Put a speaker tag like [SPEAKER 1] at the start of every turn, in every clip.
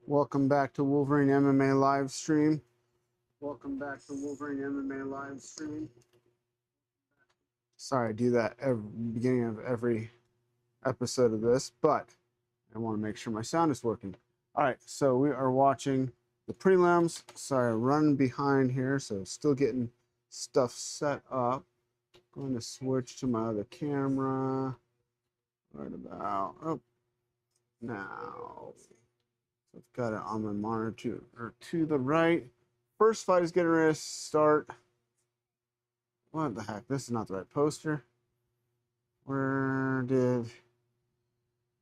[SPEAKER 1] Welcome back to Wolverine MMA live stream. Welcome back to Wolverine MMA live stream. Sorry, I do that every beginning of every episode of this, but I want to make sure my sound is working. All right, so we are watching the prelims. Sorry, running behind here, so still getting stuff set up. Going to switch to my other camera. Right about now. I've got it on my monitor to the right. First fight is getting ready to start. What the heck? This is not the right poster.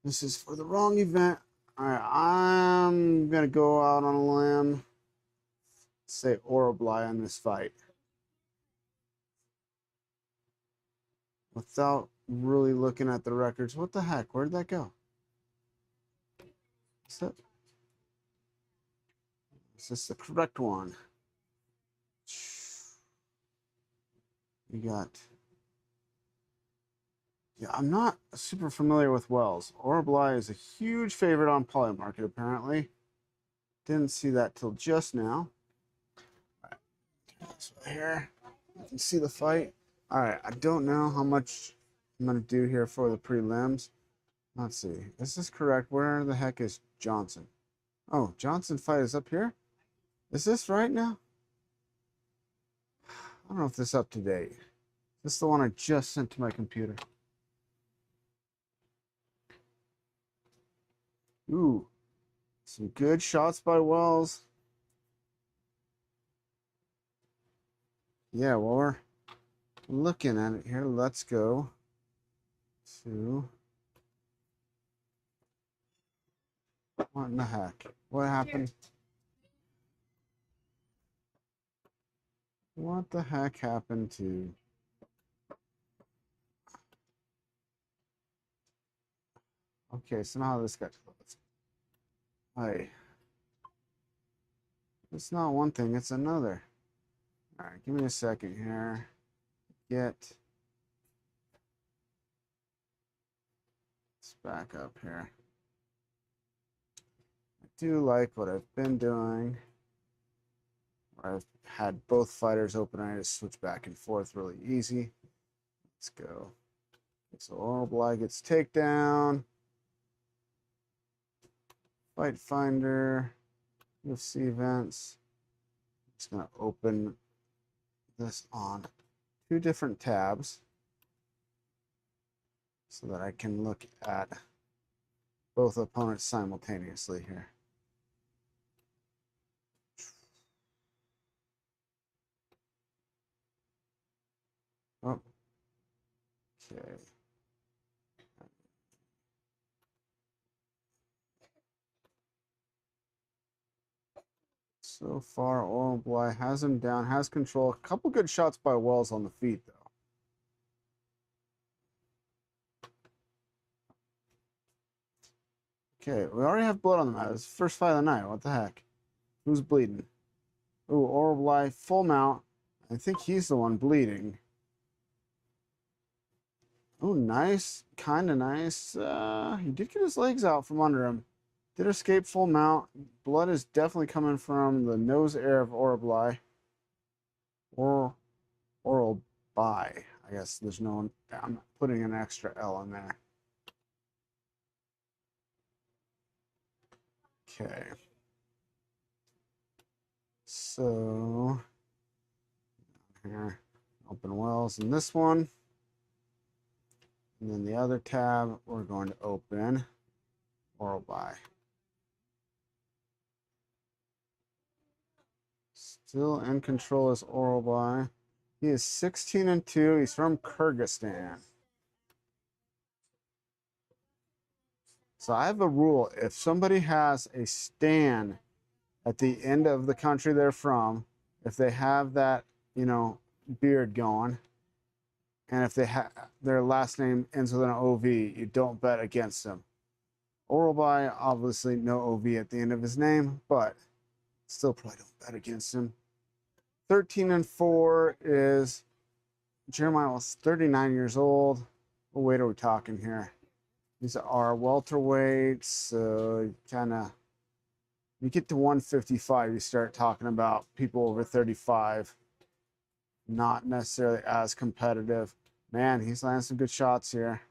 [SPEAKER 1] This is for the wrong event. All right, I'm going to go out on a limb. Say Orobly on this fight. Without really looking at the records. What the heck? Where did that go? Is this the correct one? We got... Yeah, I'm not super familiar with Wells. Orobly is a huge favorite on Polymarket, apparently. Didn't see that till just now. All right. So here, you can see the fight. All right, I don't know how much I'm going to do here for the prelims. Let's see. Is this correct? Where the heck is Johnson? Oh, Johnson fight is up here? Is this right now? I don't know if this is up to date. This is the one I just sent to my computer. Ooh, some good shots by Wells. Yeah, well, we're looking at it here. Let's go to... What in the heck? What happened? What the heck happened to... Okay, so now this got closed. Hey. It's not one thing, it's another. All right, give me a second here. Get this back up here. I do like what I've been doing. I've had both fighters open. I just switch back and forth really easy. Let's go. So Orobly gets takedown. Fight Finder. UFC events. I'm just going to open this on two different tabs so that I can look at both opponents simultaneously here. Oh, okay. So far, Orobly has him down, has control. A couple good shots by Wells on the feet, though. Okay, we already have blood on the mat. It's the first fight of the night. What the heck? Who's bleeding? Ooh, Orobly, full mount. I think he's the one bleeding. Oh, nice. Kind of nice. He did get his legs out from under him. Did escape full mount. Blood is definitely coming from the nose area of Orobly. Or Orobly. I guess there's no... I'm putting an extra L in there. Okay. So... Here. Open Wells in this one. And then the other tab, we're going to open Orobly. Still in control is Orobly. He is 16-2. He's from Kyrgyzstan. So I have a rule. If somebody has a stand at the end of the country they're from, if they have that, you know, beard going, and if they have their last name ends with an OV, you don't bet against them. Orobly, obviously no OV at the end of his name, but still probably don't bet against him. 13-4 is Jeremiah was 39 years old. What weight are we talking here? These are welterweights, so kind of, you get to 155, you start talking about people over 35, not necessarily as competitive. Man, he's landing some good shots here.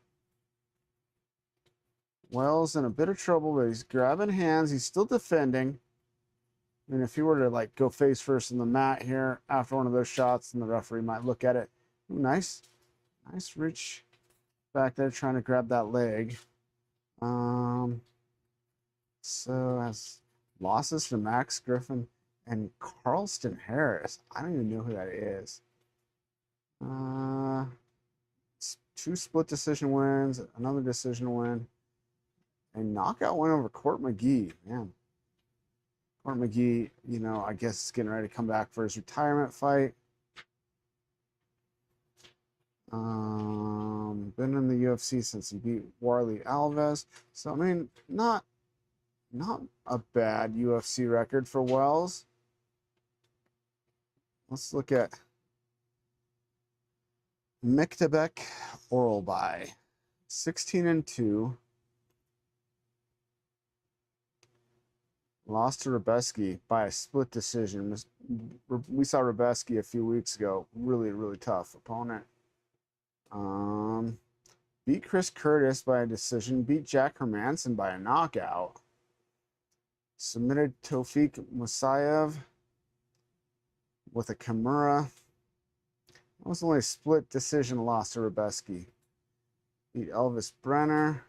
[SPEAKER 1] Wells in a bit of trouble, but he's grabbing hands. He's still defending. I mean, if he were to like go face first in the mat here after one of those shots, then the referee might look at it. Ooh, nice reach back there trying to grab that leg. So has losses to Max Griffin and Carlston Harris. I don't even know who that is. 2 split decision wins, another decision win, a knockout win over Court McGee. Man, Court McGee, you know, I guess is getting ready to come back for his retirement fight. Been in the UFC since he beat Warley Alves. So I mean, not a bad UFC record for Wells. Let's look at Miktabek Oralby, 16-2. Lost to Rebeski by a split decision. We saw Rebeski a few weeks ago. Really tough opponent. Beat Chris Curtis by a decision. Beat Jack Hermanson by a knockout. Submitted Tofik Musayev with a Kimura. That was only a split decision loss to Rebeski. Beat Elvis Brenner.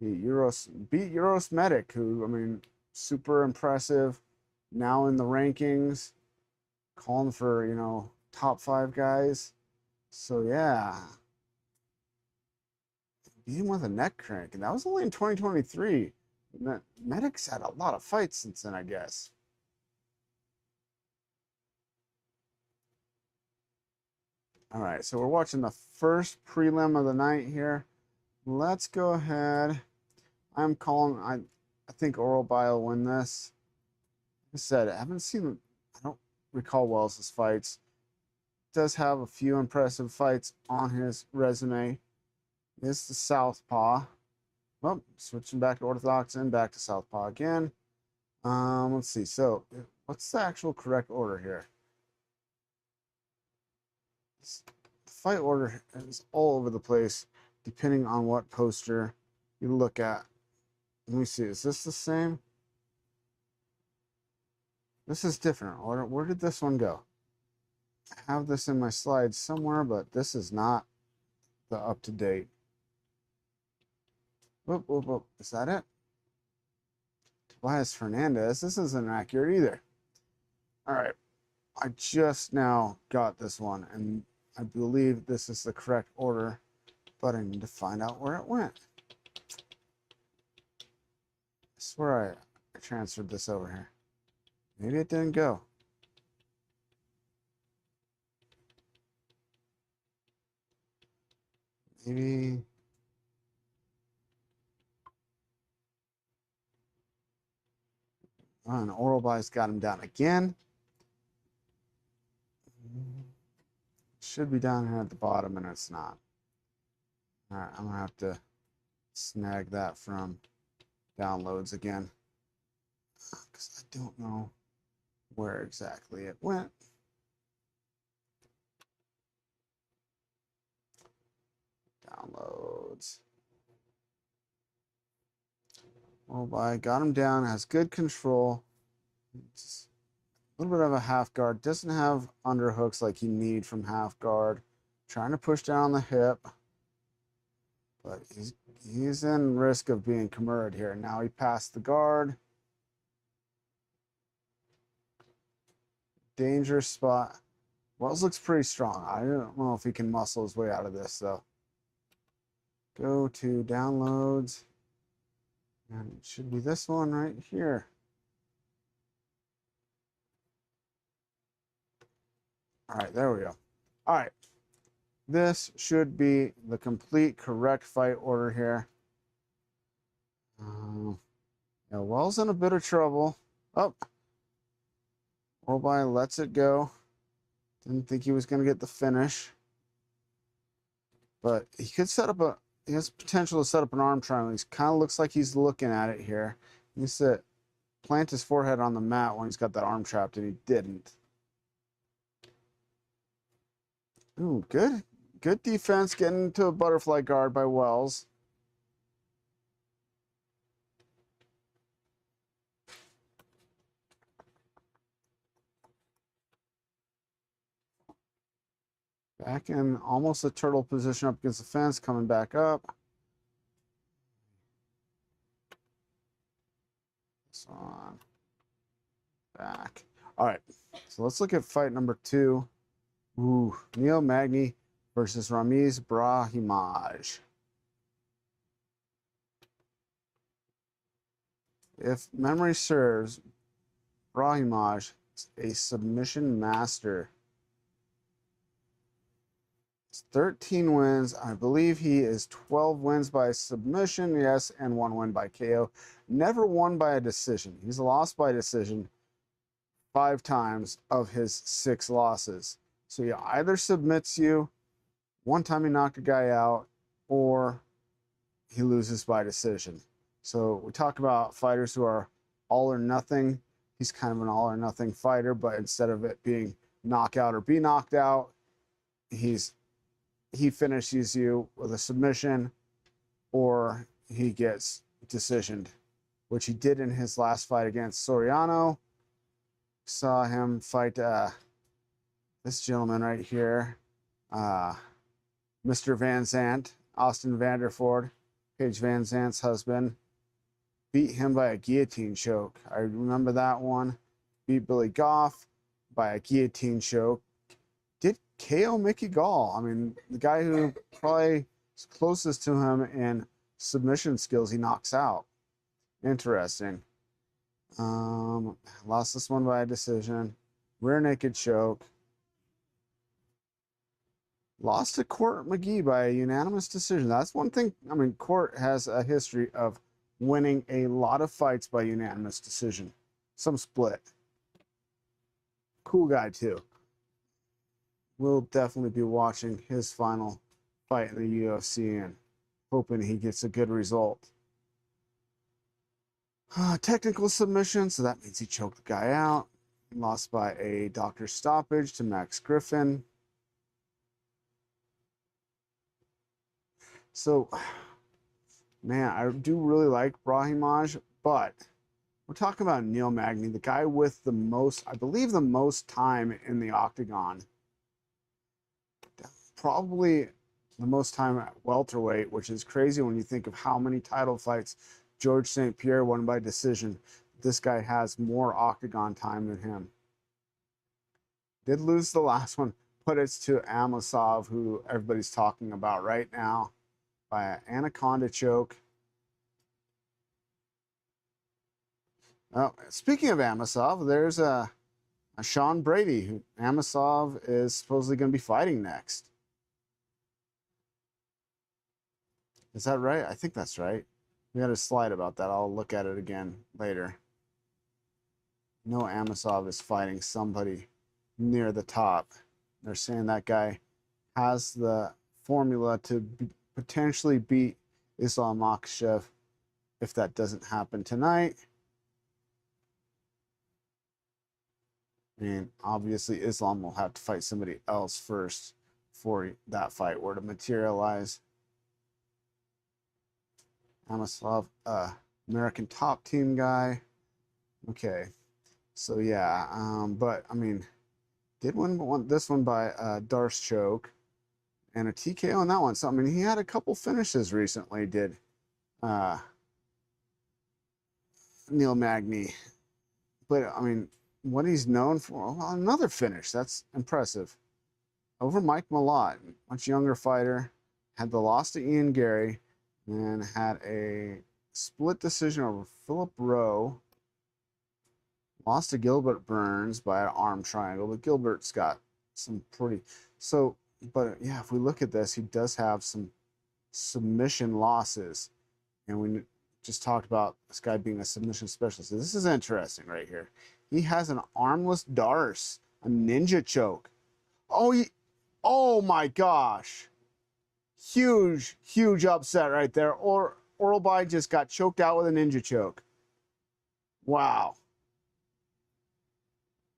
[SPEAKER 1] Beat Euros Medic, who, I mean, super impressive. Now in the rankings. Calling for, you know, top 5 guys. So, yeah. Beat him with a neck crank. And that was only in 2023. Medic's had a lot of fights since then, I guess. All right, so we're watching the first prelim of the night here. Let's go ahead. I'm calling. I think Oralby will win this. Like I said, I don't recall Wells' fights. Does have a few impressive fights on his resume. Is the southpaw. Well, switching back to orthodox and back to southpaw again. Let's see. So, what's the actual correct order here? The fight order is all over the place, depending on what poster you look at. Let me see. Is this the same? This is different. Where did this one go? I have this in my slides somewhere, but this is not the up-to-date. Whoop, whoop, whoop. Is that it? Tobias Fernandez. This isn't accurate either. All right. I just now got this one, and I believe this is the correct order, but I need to find out where it went. I swear I transferred this over here. Maybe it didn't go. Maybe. Oh, and Oralby's got him down again. Should be down here at the bottom, and it's not. All right, I'm going to have to snag that from downloads again, because I don't know where exactly it went. Downloads. Oralby got him down, has good control. Just a little bit of a half guard. Doesn't have underhooks like you need from half guard. Trying to push down the hip. But he's in risk of being Kimura'd here. Now he passed the guard. Dangerous spot. Wells looks pretty strong. I don't know if he can muscle his way out of this, though. Go to downloads. And it should be this one right here. All right, there we go. All right. This should be the complete correct fight order here. Yeah, Wells in a bit of trouble. Oh. Oralby lets it go. Didn't think he was going to get the finish. But he could set up he has potential to set up an arm triangle. He kind of looks like he's looking at it here. He needs to plant his forehead on the mat when he's got that arm trapped, and he didn't. Ooh, good. Good defense, getting into a butterfly guard by Wells. Back in almost a turtle position up against the fence, coming back up. This on. Back. All right, so let's look at fight number 2. Ooh, Neil Magny versus Ramiz Brahimaj. If memory serves, Brahimaj is a submission master. 13 wins. I believe he is 12 wins by submission, yes, and 1 win by KO. Never won by a decision. He's lost by decision 5 times of his 6 losses. So he either submits you, one time he knocked a guy out, or he loses by decision. So we talk about fighters who are all or nothing. He's kind of an all or nothing fighter, but instead of it being knockout or be knocked out, he finishes you with a submission, or he gets decisioned, which he did in his last fight against Soriano. Saw him fight this gentleman right here, Mr. Van Zandt, Austin Vanderford, Paige Van Zandt's husband. Beat him by a guillotine choke. I remember that one. Beat Billy Goff by a guillotine choke. Did KO Mickey Gall. I mean, the guy who probably is closest to him in submission skills, he knocks out. Interesting. Lost this one by a decision. Rear naked choke. Lost to Court McGee by a unanimous decision. That's one thing. I mean, Court has a history of winning a lot of fights by unanimous decision. Some split. Cool guy, too. We'll definitely be watching his final fight in the UFC and hoping he gets a good result. Technical submission, so that means he choked the guy out. Lost by a doctor stoppage to Max Griffin. So, man, I do really like Brahimaj, but we're talking about Neil Magny, the guy with the most, I believe, the most time in the octagon. Probably the most time at welterweight, which is crazy when you think of how many title fights George St. Pierre won by decision. This guy has more octagon time than him. Did lose the last one, but it's to Amasov, who everybody's talking about right now, by an anaconda choke. Oh, speaking of Amasov, there's a Sean Brady, who Amasov is supposedly going to be fighting next. Is that right? I think that's right. We had a slide about that. I'll look at it again later. No, Amasov is fighting somebody near the top. They're saying that guy has the formula to potentially beat Islam Makhachev if that doesn't happen tonight. And obviously Islam will have to fight somebody else first before that fight were to materialize. Amasov, American top team guy. Okay, so yeah, but I mean, did win this one by Darce choke and a TKO on that one. So I mean, he had a couple finishes recently. Did Neil Magny, but I mean, what he's known for, well, another finish. That's impressive. Over Mike Malott, much younger fighter, had the loss to Ian Gary, and had a split decision over Philip Rowe. Lost to Gilbert Burns by an arm triangle, but Gilbert's got some pretty... So, but yeah, if we look at this, he does have some submission losses. And we just talked about this guy being a submission specialist. This is interesting right here. He has an armless Darce, a ninja choke. Oh my gosh. Huge, huge upset right there. Orlby just got choked out with a ninja choke. Wow.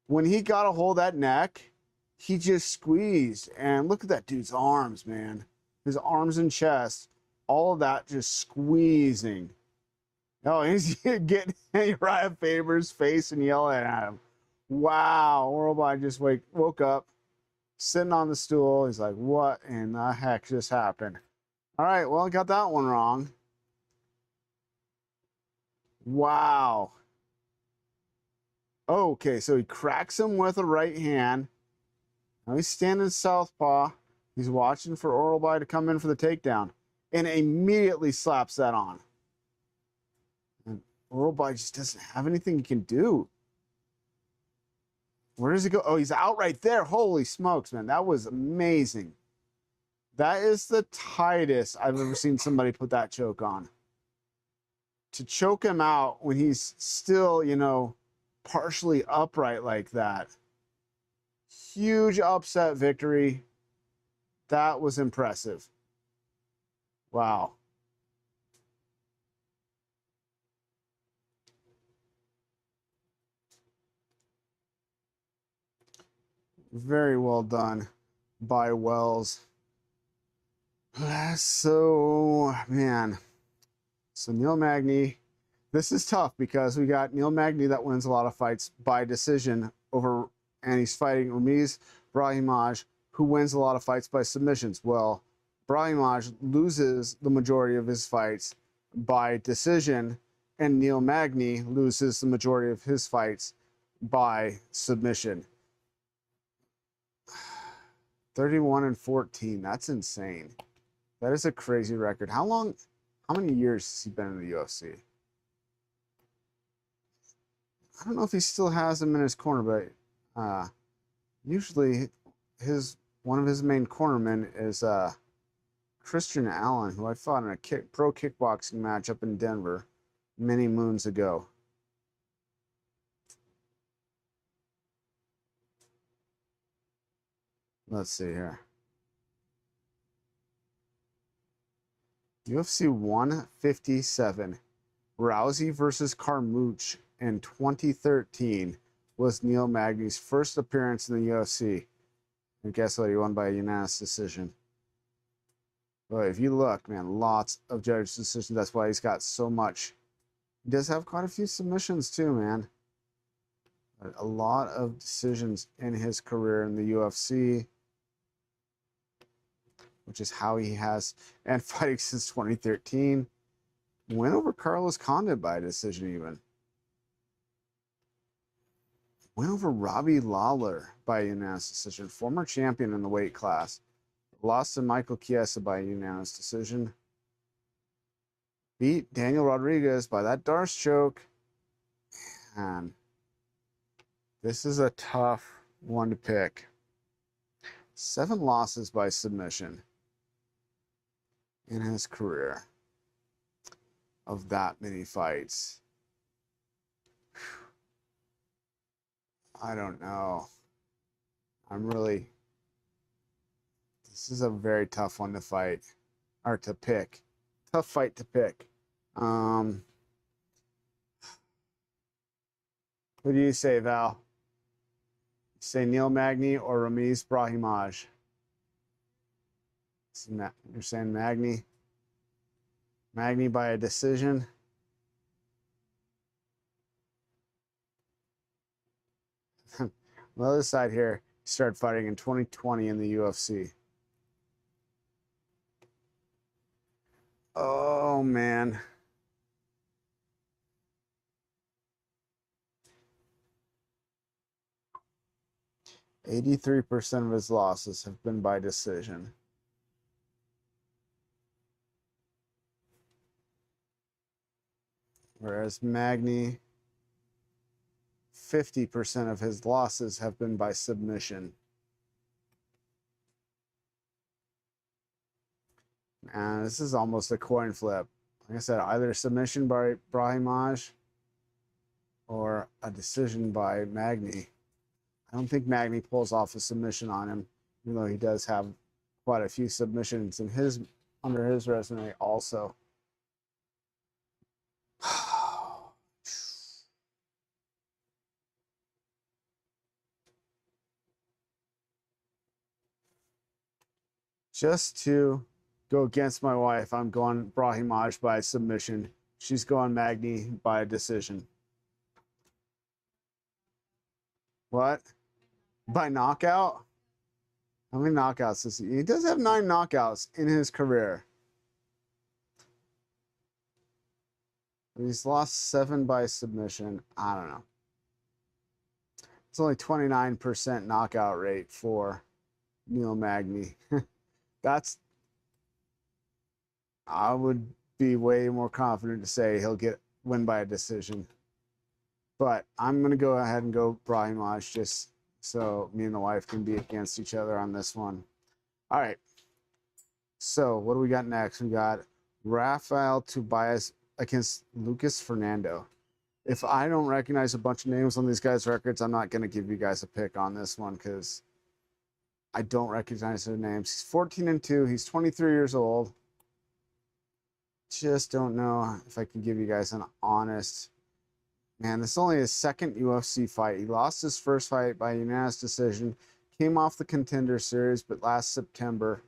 [SPEAKER 1] When he got a hold of that neck, he just squeezed. And look at that dude's arms, man. His arms and chest. All of that just squeezing. Oh, he's getting Uriah Faber's face and yelling at him. Wow. Orlby just woke up, sitting on the stool. He's like, what in the heck just happened? All right, well, I got that one wrong. Wow. Okay, so he cracks him with a right hand. Now he's standing southpaw. He's watching for Orlby to come in for the takedown and immediately slaps that on. And Orlby just doesn't have anything he can do. Where does he go? Oh, he's out right there. Holy smokes, man. That was amazing. That is the tightest I've ever seen somebody put that choke on. To choke him out when he's still, you know, partially upright like that. Huge upset victory. That was impressive. Wow. Very well done by Wells. So, man. So Neil Magny, this is tough because we got Neil Magny that wins a lot of fights by decision over, and he's fighting Ramiz Brahimaj, who wins a lot of fights by submissions. Well, Brahimaj loses the majority of his fights by decision, and Neil Magny loses the majority of his fights by submission. 31-14, that's insane. That is a crazy record. How many years has he been in the UFC? I don't know if he still has him in his corner, but usually one of his main cornermen is Christian Allen, who I fought in a pro kickboxing match up in Denver many moons ago. Let's see here. UFC 157, Rousey versus Carmouche in 2013 was Neil Magny's first appearance in the UFC. And guess what? He won by a unanimous decision. But if you look, man, lots of judge decisions. That's why he's got so much. He does have quite a few submissions too, man. A lot of decisions in his career in the UFC, which is how he has, and fighting since 2013. Went over Carlos Condit by decision even. Went over Robbie Lawler by unanimous decision. Former champion in the weight class. Lost to Michael Chiesa by unanimous decision. Beat Daniel Rodriguez by that Darce choke. And this is a tough one to pick. 7 losses by submission in his career of that many fights. I don't know. This is a very tough one to fight, or to pick. Tough fight to pick. What do you say, Val? You say Neil Magny or Ramiz Brahimaj? You're saying Magny? Magny by a decision? On the other side here, he started fighting in 2020 in the UFC. Oh, man. %83 of his losses have been by decision. Whereas Magny, 50% of his losses have been by submission. And this is almost a coin flip. Like I said, either submission by Brahimaj or a decision by Magny. I don't think Magny pulls off a submission on him, even though he does have quite a few submissions in his under his resume also. Just to go against my wife, I'm going Brahimaj by submission. She's going Magny by decision. What? By knockout? How many knockouts does he? He does have 9 knockouts in his career. He's lost 7 by submission. I don't know. It's only 29% knockout rate for Neil Magny. I would be way more confident to say he'll win by a decision. But I'm going to go ahead and go Brahimaj just so me and the wife can be against each other on this one. All right. So what do we got next? We got Rafael Tobias against Lucas Fernando. If I don't recognize a bunch of names on these guys' records, I'm not going to give you guys a pick on this one because I don't recognize their names. He's 14-2. He's 23 years old. Just don't know if I can give you guys an honest. Man, this is only his second UFC fight. He lost his first fight by unanimous decision. Came off the Contender Series, but last September,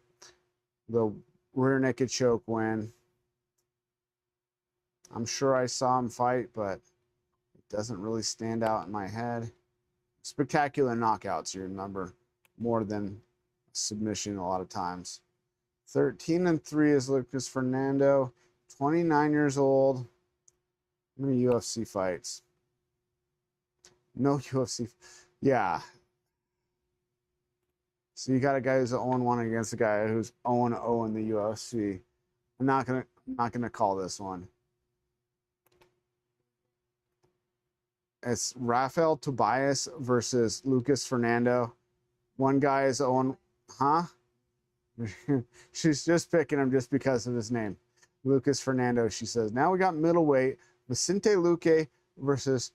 [SPEAKER 1] the rear naked choke win. I'm sure I saw him fight, but it doesn't really stand out in my head. Spectacular knockouts, you remember, more than submission a lot of times. 13-3 is Lucas Fernando, 29 years old. How many UFC fights? No UFC. Yeah. So you got a guy who's 0-1 against a guy who's 0-0 in the UFC. I'm not gonna call this one. It's Rafael Tobias versus Lucas Fernando. One guy is 0, huh? She's just picking him just because of his name. Lucas Fernando, she says. Now we got middleweight. Vicente Luque versus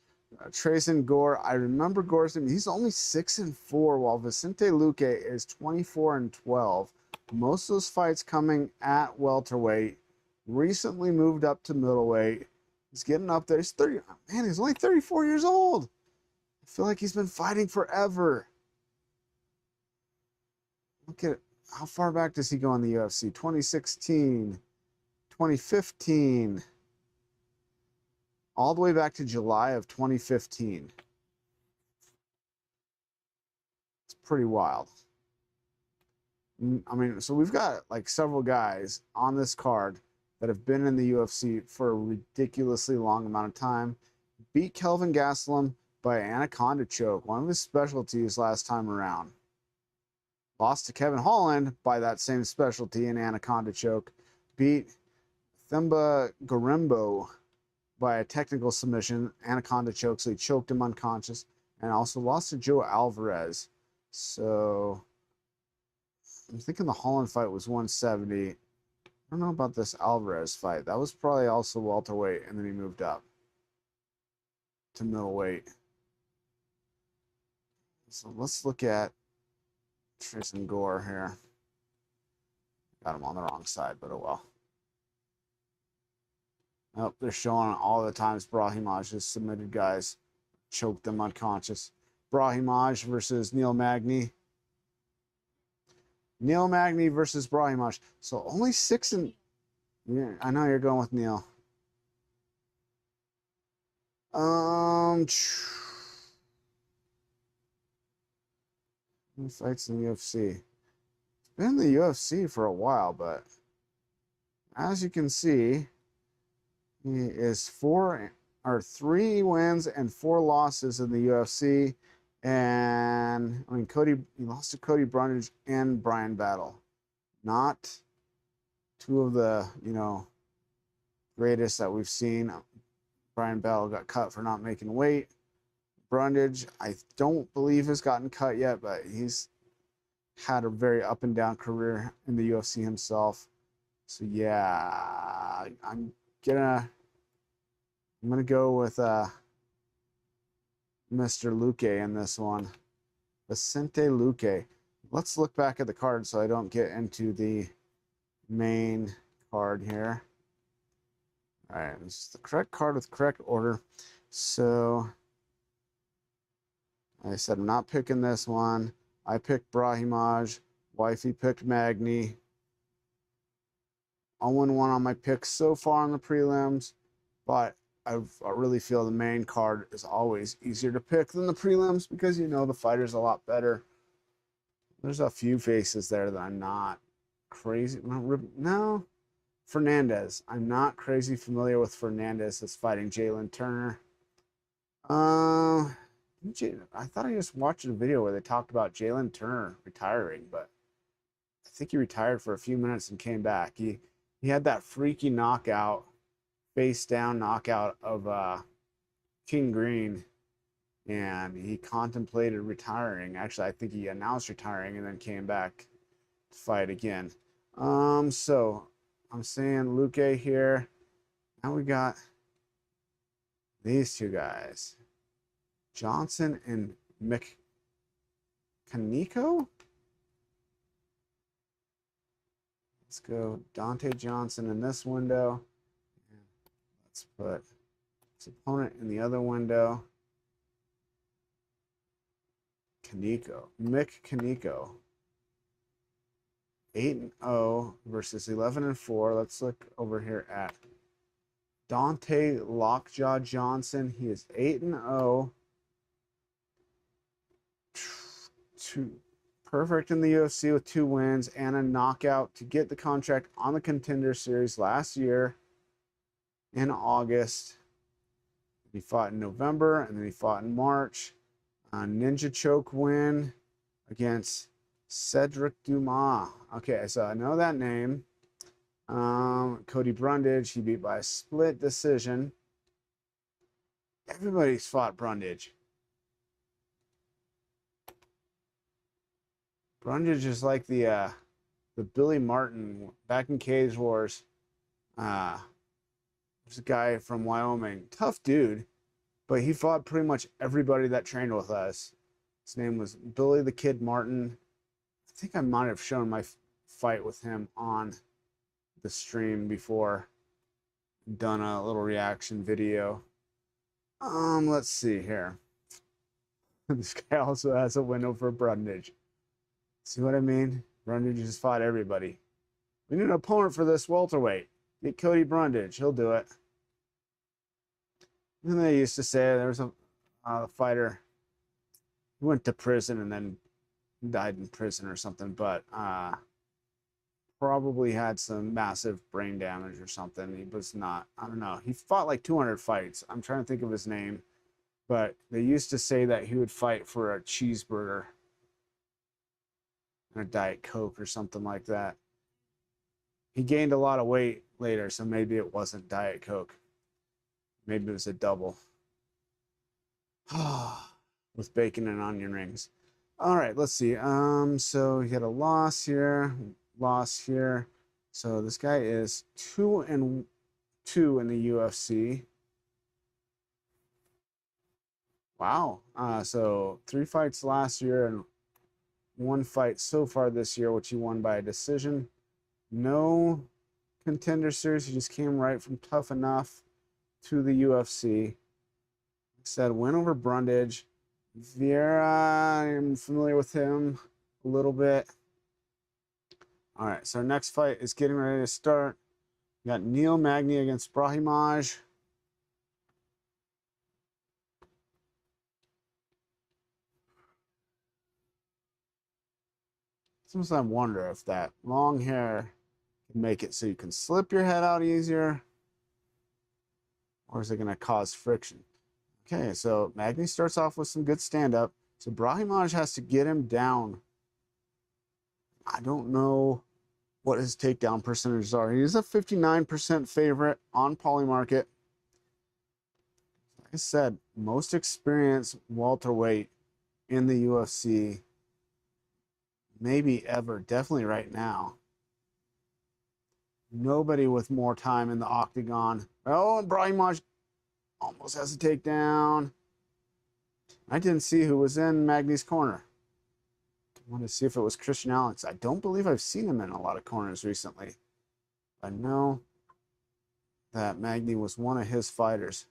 [SPEAKER 1] Trayson Gore. I remember Gore's name. He's only 6-4, while Vicente Luque is 24-12. Most of those fights coming at welterweight. Recently moved up to middleweight. He's getting up there. He's 30. Man, he's only 34 years old. I feel like he's been fighting forever. Look at how far back does he go in the UFC? 2016, 2015, all the way back to July of 2015. It's pretty wild. I mean, so we've got like several guys on this card that have been in the UFC for a ridiculously long amount of time. Beat Kelvin Gastelum by anaconda choke, one of his specialties last time around. Lost to Kevin Holland by that same specialty in anaconda choke. Beat Themba Gorimbo by a technical submission, anaconda choke, so he choked him unconscious. And also lost to Joe Alvarez. So I'm thinking the Holland fight was 170. I don't know about this Alvarez fight. That was probably also welterweight, and then he moved up to middleweight. So let's look at Trayson Gore here. Got him on the wrong side, but oh well. Oh, they're showing all the times Brahimaj has submitted guys, choked them unconscious. Brahimaj versus Neil Magny. Neil Magny versus Brahimaj. So only 6 and... Yeah, I know you're going with Neil. He fights in the UFC. He's been in the UFC for a while, but as you can see, he is 3 wins and 4 losses in the UFC. And I mean, he lost to Cody Brundage and Brian Battle. Not 2 of the, greatest that we've seen. Brian Battle got cut for not making weight. Brundage, I don't believe has gotten cut yet, but he's had a very up and down career in the UFC himself. So yeah, I'm gonna go with Mr. Luque in this one. Vicente Luque. Let's look back at the card so I don't get into the main card here. All right, this is the correct card with correct order. So, like I said, I'm not picking this one. I picked Brahimaj. Wifey picked Magny. 0-1 on my picks so far in the prelims, but I really feel the main card is always easier to pick than the prelims because you know the fighter's a lot better. There's a few faces there that I'm not crazy. No, Fernandez. I'm not crazy familiar with Fernandez that's fighting Jalen Turner. I thought I just watched a video where they talked about Jalen Turner retiring, but I think he retired for a few minutes and came back. He had that freaky knockout, face down knockout of King Green, and he contemplated retiring. Actually, I think he announced retiring and then came back to fight again. So I'm saying Luque here. Now we got these two guys, Johnson and McCanico. Let's go Dante Johnson in this window. Let's put his opponent in the other window. Mick Kaneko. 8-0 versus 11-4. Let's look over here at Dante Lockjaw Johnson. He is 8-0. Perfect in the UFC with 2 wins and a knockout to get the contract on the Contender Series last year in August. He fought in November and then he fought in March. A ninja choke win against Cedric Dumas. Okay, so I know that name. Cody Brundage, he beat by a split decision. Everybody's fought Brundage. Brundage is like the Billy Martin back in Cage Wars. There's a guy from Wyoming, tough dude, but he fought pretty much everybody that trained with us. His name was Billy the Kid Martin. I think I might have shown my fight with him on the stream before, done a little reaction video. Let's see here. This guy also has a win over Brundage. See what I mean? Brundage just fought everybody. We need an opponent for this welterweight. Get Cody Brundage. He'll do it. And they used to say there was a fighter who went to prison and then died in prison or something, but probably had some massive brain damage or something. He was not, I don't know. He fought like 200 fights. I'm trying to think of his name, but they used to say that he would fight for a cheeseburger and a Diet Coke or something like that. He gained a lot of weight later, so maybe it wasn't Diet Coke. Maybe it was a double. With bacon and onion rings. All right, let's see. So he had a loss here, So this guy is 2-2 in the UFC. Wow. So 3 fights last year and 1 fight so far this year, which he won by a decision. No Contender Series. He just came right from Tough Enough to the UFC. Like I said, win over Brundage. Vieira, I'm familiar with him a little bit. All right, so our next fight is getting ready to start. We got Neil Magny against Brahimaj. Sometimes I wonder if that long hair can make it so you can slip your head out easier, or is it going to cause friction? Okay, so Magny starts off with some good stand-up. So Brahimaj has to get him down. I don't know what his takedown percentages are. He's a 59% favorite on Polymarket. Like I said, most experienced welterweight in the UFC, maybe ever, definitely right now. Nobody with more time in the octagon. Oh, and Brahimaj almost has a takedown. I didn't see who was in Magny's corner. wanted to see if it was Christian Allen. I don't believe I've seen him in a lot of corners recently. I know that Magny was one of his fighters.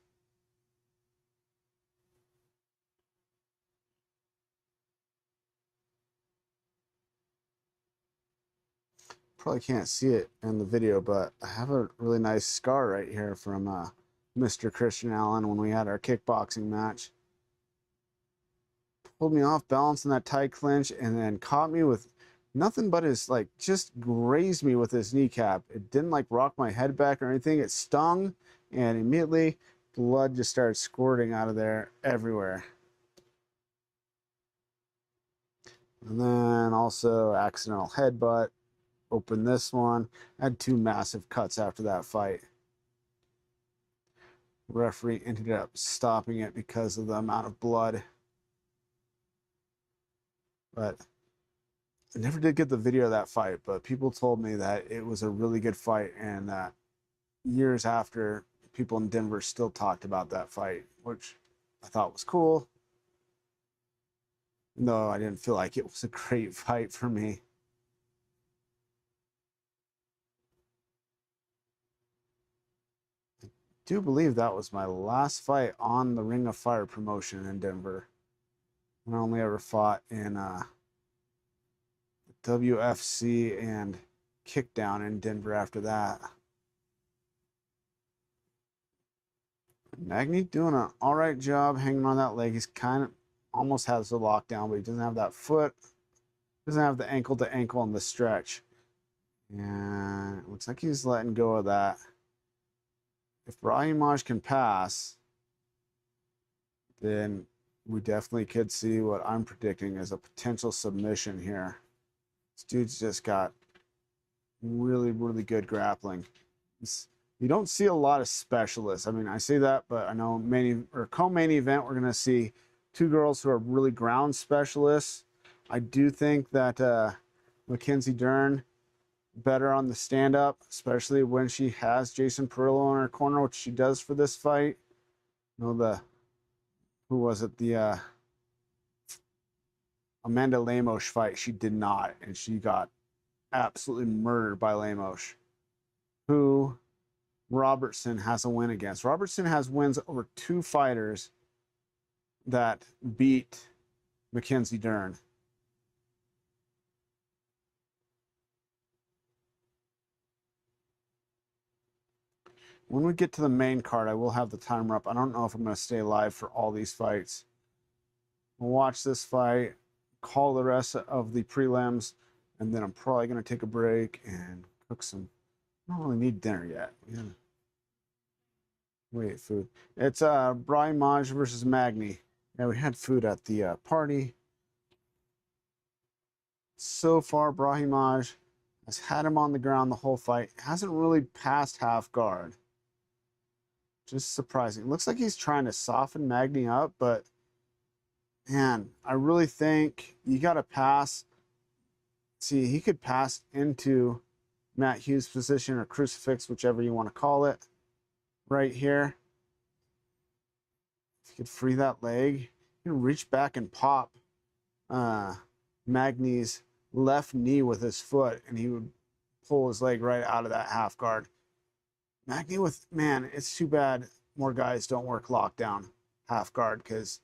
[SPEAKER 1] Probably can't see it in the video, but I have a really nice scar right here from Mr. Christian Allen when we had our kickboxing match. Pulled me off balance in that tight clinch and then caught me with nothing but his, like, just grazed me with his kneecap. It didn't like rock my head back or anything. It stung, and immediately blood just started squirting out of there everywhere. And then also accidental headbutt. Opened this one. I had 2 massive cuts after that fight. Referee ended up stopping it because of the amount of blood. But I never did get the video of that fight, but people told me that it was a really good fight, and that years after, people in Denver still talked about that fight, which I thought was cool. No, I didn't feel like it was a great fight for me. I do believe that was my last fight on the Ring of Fire promotion in Denver. I only ever fought in WFC and Kickdown in Denver after that. Magny doing an all right job hanging on that leg. He's kind of almost has the lockdown, but he doesn't have that foot. Doesn't have the ankle to ankle in the stretch. And it looks like he's letting go of that. If Brahimaj can pass, then we definitely could see what I'm predicting as a potential submission here. This dude's just got really, really good grappling. You don't see a lot of specialists. I mean, I say that, but I know co-main event, we're going to see 2 girls who are really ground specialists. I do think that Mackenzie Dern better on the stand-up, especially when she has Jason Perillo in her corner, which she does for this fight. You know, who was it? The Amanda Lemos fight, she did not, and she got absolutely murdered by Lemos, who Robertson has a win against. Robertson has wins over 2 fighters that beat Mackenzie Dern. When we get to the main card, I will have the timer up. I don't know if I'm going to stay live for all these fights. We'll watch this fight, call the rest of the prelims, and then I'm probably going to take a break and cook some. I don't really need dinner yet. Yeah. Wait, food. It's Brahimaj versus Magny. Yeah, we had food at the party. So far, Brahimaj has had him on the ground the whole fight. Hasn't really passed half guard. Just surprising. It looks like he's trying to soften Magny up, but man, I really think you got to pass. See, he could pass into Matt Hughes' position or crucifix, whichever you want to call it, right here. If you could free that leg, you can reach back and pop Magny's left knee with his foot, and he would pull his leg right out of that half guard. Magny man, it's too bad more guys don't work lockdown half guard, because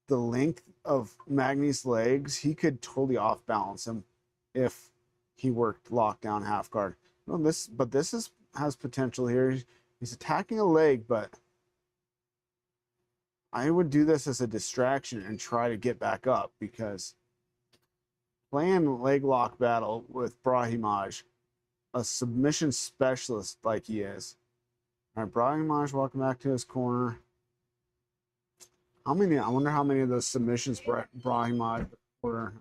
[SPEAKER 1] the length of Magny's legs, he could totally off balance him if he worked lockdown half guard. Well, this has potential here. He's attacking a leg, but I would do this as a distraction and try to get back up, because playing leg lock battle with Brahimaj, a submission specialist like he is. All right, Brahimaj, welcome back to his corner. I wonder how many of those submissions Brahimaj were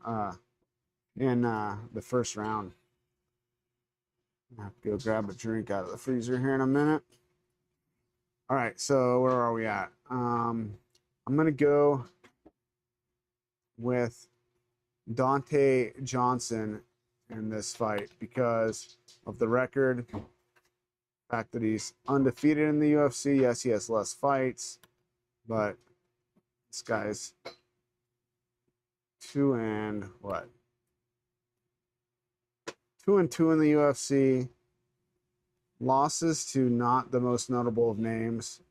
[SPEAKER 1] in the first round. I have to go grab a drink out of the freezer here in a minute. All right, so where are we at? I'm going to go with Dante Johnson in this fight because of the record, the fact that he's undefeated in the UFC. Yes, he has less fights, but this guy's 2 and what? 2-2 in the UFC. Losses to not the most notable of names.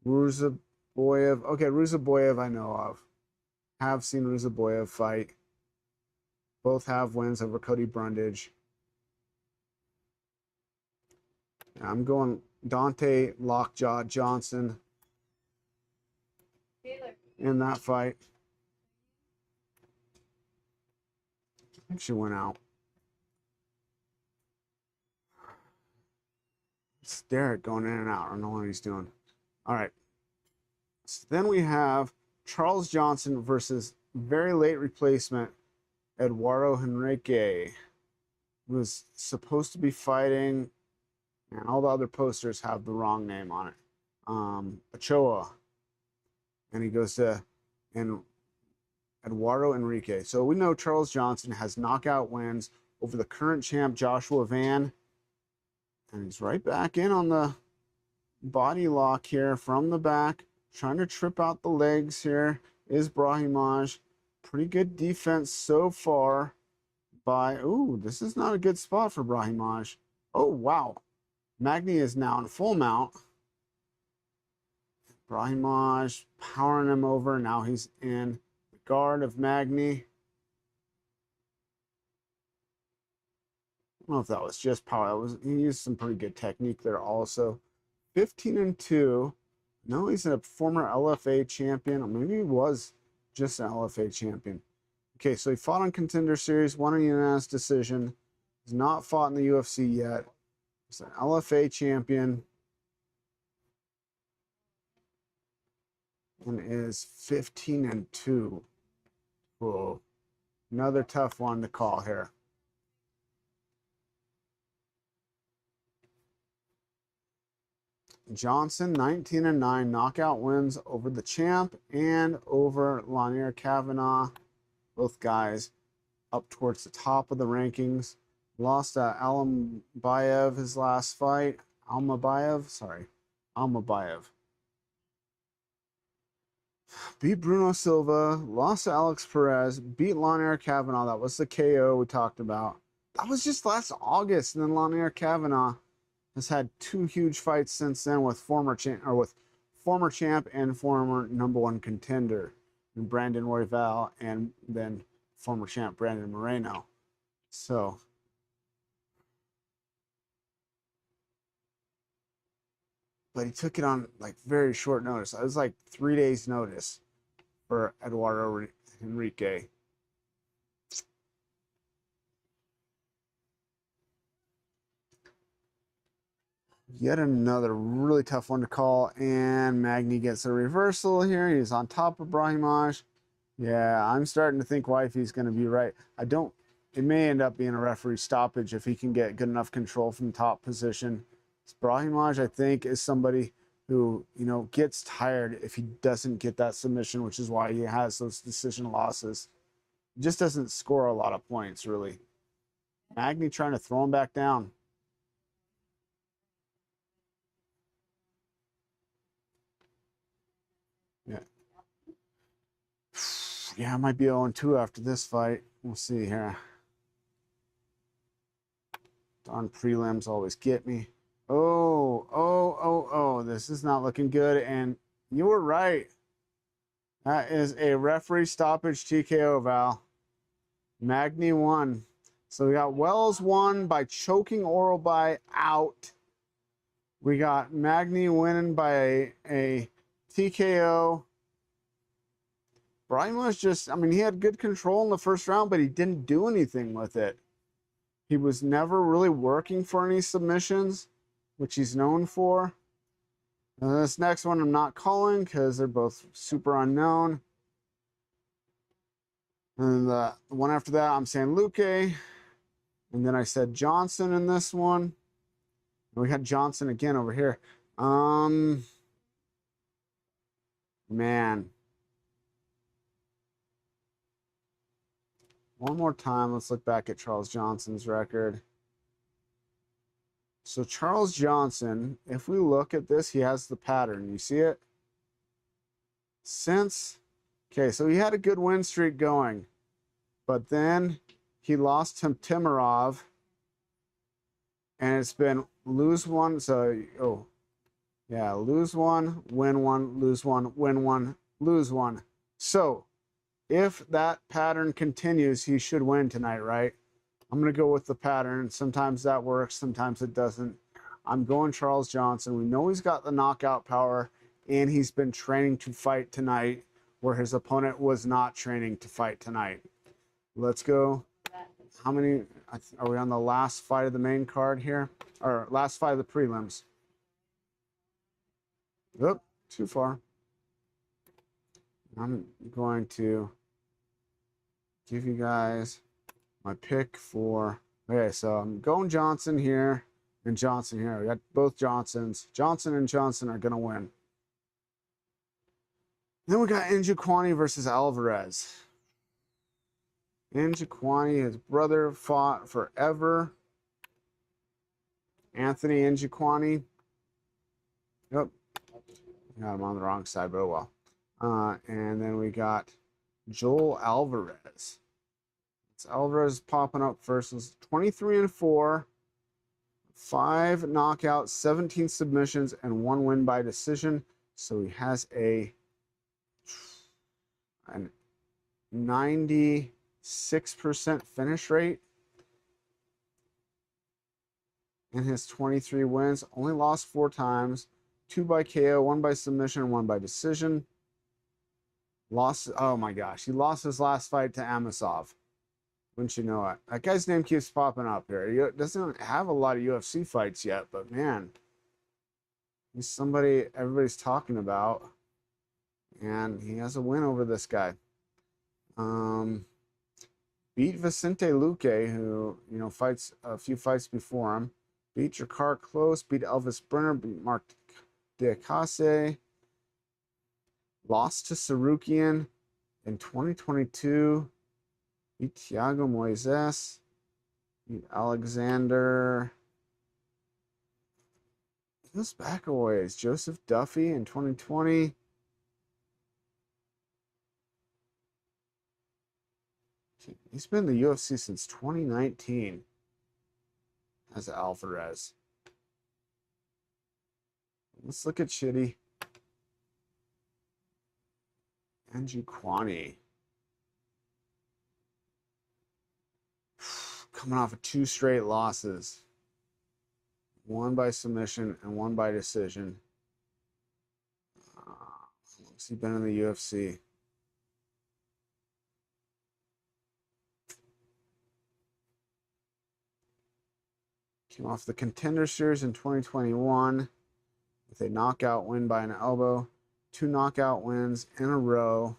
[SPEAKER 1] Ruzaboyev. Okay, Ruzaboyev I know of. Have seen Ruzaboyev fight. Both have wins over Cody Brundage. I'm going Dante Lockjaw Johnson in that fight. I think she went out. It's Derek going in and out. I don't know what he's doing. All right. So then we have Charles Johnson versus very late replacement Eduardo Henrique, who was supposed to be fighting, and all the other posters have the wrong name on it. Ochoa. And he goes to Eduardo Henrique. So we know Charles Johnson has knockout wins over the current champ Joshua Van. And he's right back in on the body lock here from the back. Trying to trip out the legs here is Brahimaj. Pretty good defense so far by... Ooh, this is not a good spot for Brahimaj. Oh, wow. Magny is now in full mount. Brahimaj powering him over. Now he's in the guard of Magny. I don't know if that was just power. He used some pretty good technique there also. 15-2. No, he's a former LFA champion. Or maybe he was just an LFA champion. Okay, so he fought on Contender Series, won a unanimous decision. He's not fought in the UFC yet. He's an LFA champion. And is 15-2. Whoa. Another tough one to call here. Johnson, 19-9, knockout wins over the champ and over Lanier Kavanagh. Both guys up towards the top of the rankings. Lost to Almabayev his last fight. Almabayev. Beat Bruno Silva. Lost to Alex Perez. Beat Lanier Kavanagh. That was the KO we talked about. That was just last August. And then Lanier Kavanagh has had 2 huge fights since then with former champ and former #1 contender Brandon Royval, and then former champ Brandon Moreno. So but he took it on like very short notice. It was like 3 days notice for Eduardo Henrique. Yet another really tough one to call, and Magny gets a reversal here. He's on top of Brahimaj. Yeah, I'm starting to think Wifey's going to be right. It may end up being a referee stoppage if he can get good enough control from top position. Brahimaj, I think, is somebody who, gets tired if he doesn't get that submission, which is why he has those decision losses. He just doesn't score a lot of points, really. Magny trying to throw him back down. Yeah, I might be 0-2 after this fight. We'll see here. Darn prelims always get me. Oh. This is not looking good. And you were right. That is a referee stoppage TKO, Val. Magny won. So we got Wells won by choking oral by out. We got Magny winning by a TKO. Brahimaj he had good control in the first round, but he didn't do anything with it. He was never really working for any submissions, which he's known for. And this next one I'm not calling because they're both super unknown. And the one after that, I'm saying Luque. And then I said Johnson in this one. And we had Johnson again over here. Man. One more time, let's look back at Charles Johnson's record. So Charles Johnson, if we look at this, he has the pattern. You see it? Okay, so he had a good win streak going. But then he lost to Timarov, and it's been lose one. So, oh, yeah, lose one, win one, lose one, win one, lose one. So, if that pattern continues, he should win tonight, right? I'm going to go with the pattern. Sometimes that works, sometimes it doesn't. I'm going Charles Johnson. We know he's got the knockout power, and he's been training to fight tonight, where his opponent was not training to fight tonight. Let's go. How many are we on the last fight of the main card here? Or last fight of the prelims? Oop, too far. I'm going to give you guys my pick for... Okay, so I'm going Johnson here and Johnson here. We got both Johnsons. Johnson and Johnson are going to win. Then we got Njokuani versus Alvarez. Njokuani, his brother, fought forever. Anthony Njokuani. Yep. Got him on the wrong side, but oh well. And then we got Joel Alvarez. It's Alvarez popping up first. It's 23-4. 5 knockouts, 17 submissions, and 1 win by decision. So he has a 96% finish rate in his 23 wins. Only lost 4 times. 2 by KO, 1 by submission, 1 by decision. Lost, oh my gosh, he lost his last fight to Amosov. Wouldn't you know it? That guy's name keeps popping up here. He doesn't have a lot of UFC fights yet, but man, he's somebody everybody's talking about. And he has a win over this guy. Beat Vicente Luque, who, you know, fights a few fights before him. Beat Jakar Close, beat Elvis Brenner, beat Mark Diakase. Lost to Sarukian in 2022. Beat Thiago Moises. Beat Alexander. Who's back away? Is Joseph Duffy in 2020? He's been in the UFC since 2019 as Alvarez. Let's look at Shitty. Njokuani. Coming off of 2 straight losses. 1 by submission and 1 by decision. Has he been in the UFC? Came off the Contender Series in 2021 with a knockout win by an elbow. 2 knockout wins in a row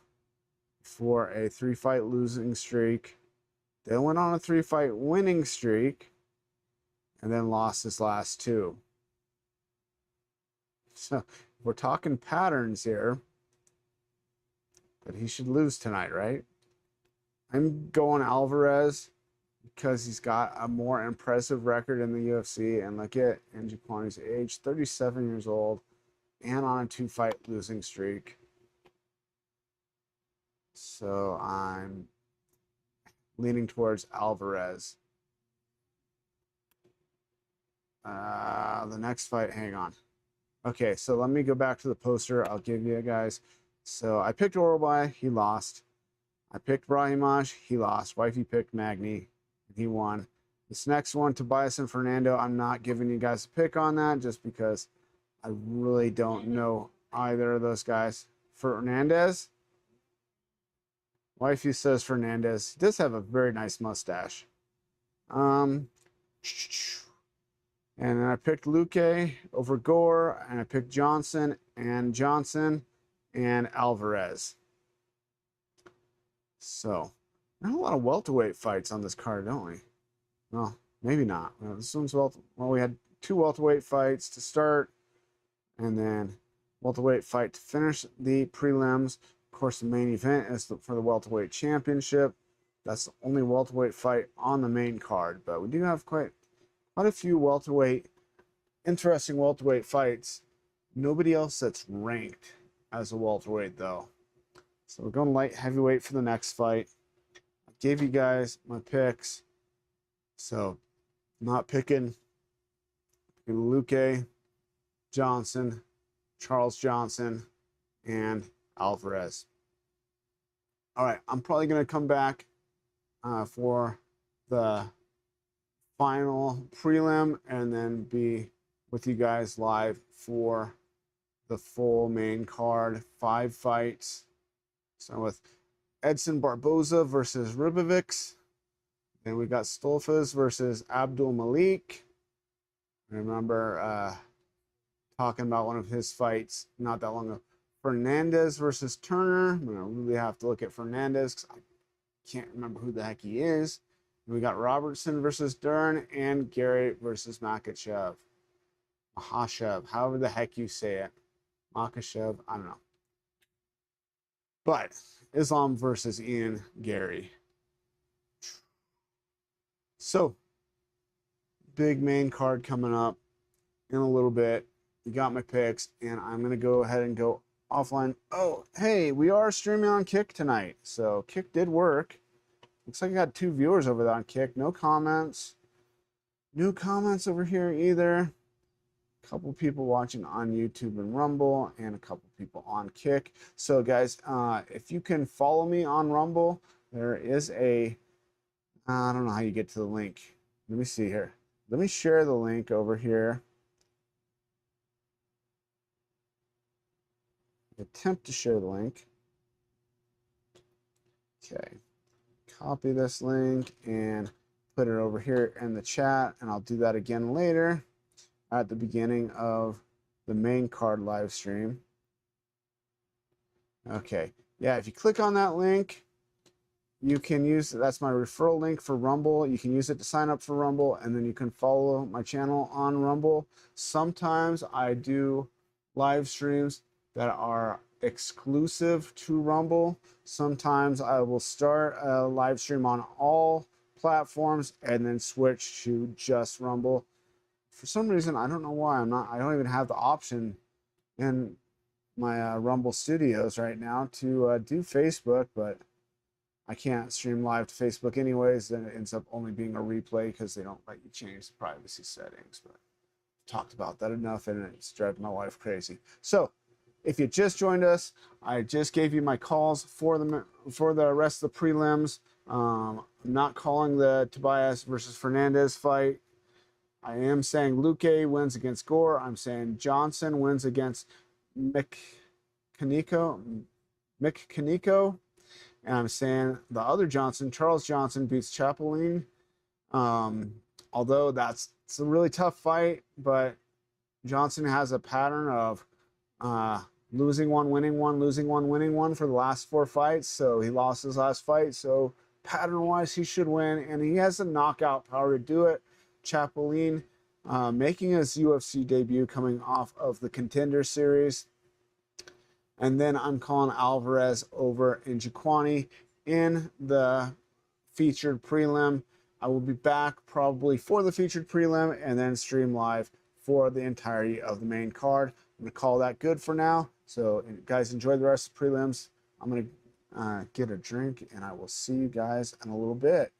[SPEAKER 1] for a 3-fight losing streak. Then went on a 3-fight winning streak and then lost his last 2. So we're talking patterns here, but he should lose tonight, right? I'm going Alvarez because he's got a more impressive record in the UFC. And look at Njokuani's age, 37 years old, and on a 2-fight losing streak. So I'm leaning towards Alvarez. The next fight, hang on. Okay, so let me go back to the poster. I'll give you guys. So I picked Orlby, he lost. I picked Brahimaj, he lost. Wifey picked Magny, he won. This next one, Tobias and Fernando, I'm not giving you guys a pick on that just because I really don't know either of those guys. Fernandez? Wifey says Fernandez. He does have a very nice mustache. And then I picked Luque over Gore, and I picked Johnson and Alvarez. So, not a lot of welterweight fights on this card, don't we? Well, maybe not. Well, this one's well, we had 2 welterweight fights to start, and then welterweight fight to finish the prelims. Of course, the main event is for the welterweight championship. That's the only welterweight fight on the main card, but we do have quite a few interesting welterweight fights. Nobody else that's ranked as a welterweight, though. So we're going light heavyweight for the next fight. gave you guys my picks. So not picking Luque, Johnson, Charles Johnson, and Alvarez. All right, I'm probably going to come back for the final prelim and then be with you guys live for the full main card, 5 fights. So with Edson Barboza versus Ribovics. Then we got Stolfas versus Abdul Malik. I remember talking about one of his fights not that long ago. Fernandez versus Turner. I'm going to really have to look at Fernandez because I can't remember who the heck he is. And we got Robertson versus Dern and Gary versus Makhachev. Mahashev, however the heck you say it. Makhachev, I don't know. But Islam versus Ian Gary. So, big main card coming up in a little bit. You got my picks, and I'm going to go ahead and go offline. Oh, hey, we are streaming on Kick tonight. So, Kick did work. Looks like I got 2 viewers over there on Kick. No comments. No comments over here either. A couple people watching on YouTube and Rumble, and a couple people on Kick. So, guys, if you can follow me on Rumble, there is a... I don't know how you get to the link. Let me see here. Let me share the link over here. Attempt to share the link. Okay. Copy this link and put it over here in the chat, and I'll do that again later at the beginning of the main card live stream. Okay. Yeah, if you click on that link, you can use, that's my referral link for Rumble. You can use it to sign up for Rumble, and then you can follow my channel on Rumble. Sometimes I do live streams that are exclusive to Rumble. Sometimes I will start a live stream on all platforms and then switch to just Rumble. For some reason, I don't know why I don't even have the option in my Rumble Studios right now to do Facebook, but I can't stream live to Facebook anyways. Then it ends up only being a replay because they don't let you change the privacy settings. But I've talked about that enough, and it's driving my wife crazy. So if you just joined us, I just gave you my calls for the rest of the prelims. I'm not calling the Tobias versus Fernandez fight. I am saying Luque wins against Gore. I'm saying Johnson wins against Mick Kaneko. And I'm saying the other Johnson, Charles Johnson, beats Chapelin. Although it's a really tough fight, but Johnson has a pattern of losing one, winning one, losing one, winning one for the last 4 fights. So he lost his last fight. So pattern-wise, he should win, and he has the knockout power to do it. Chapelin making his UFC debut coming off of the Contender Series. And then I'm calling Alvarez over Njokuani in the featured prelim. I will be back probably for the featured prelim and then stream live for the entirety of the main card. I'm going to call that good for now. So, guys, enjoy the rest of the prelims. I'm going to get a drink, and I will see you guys in a little bit.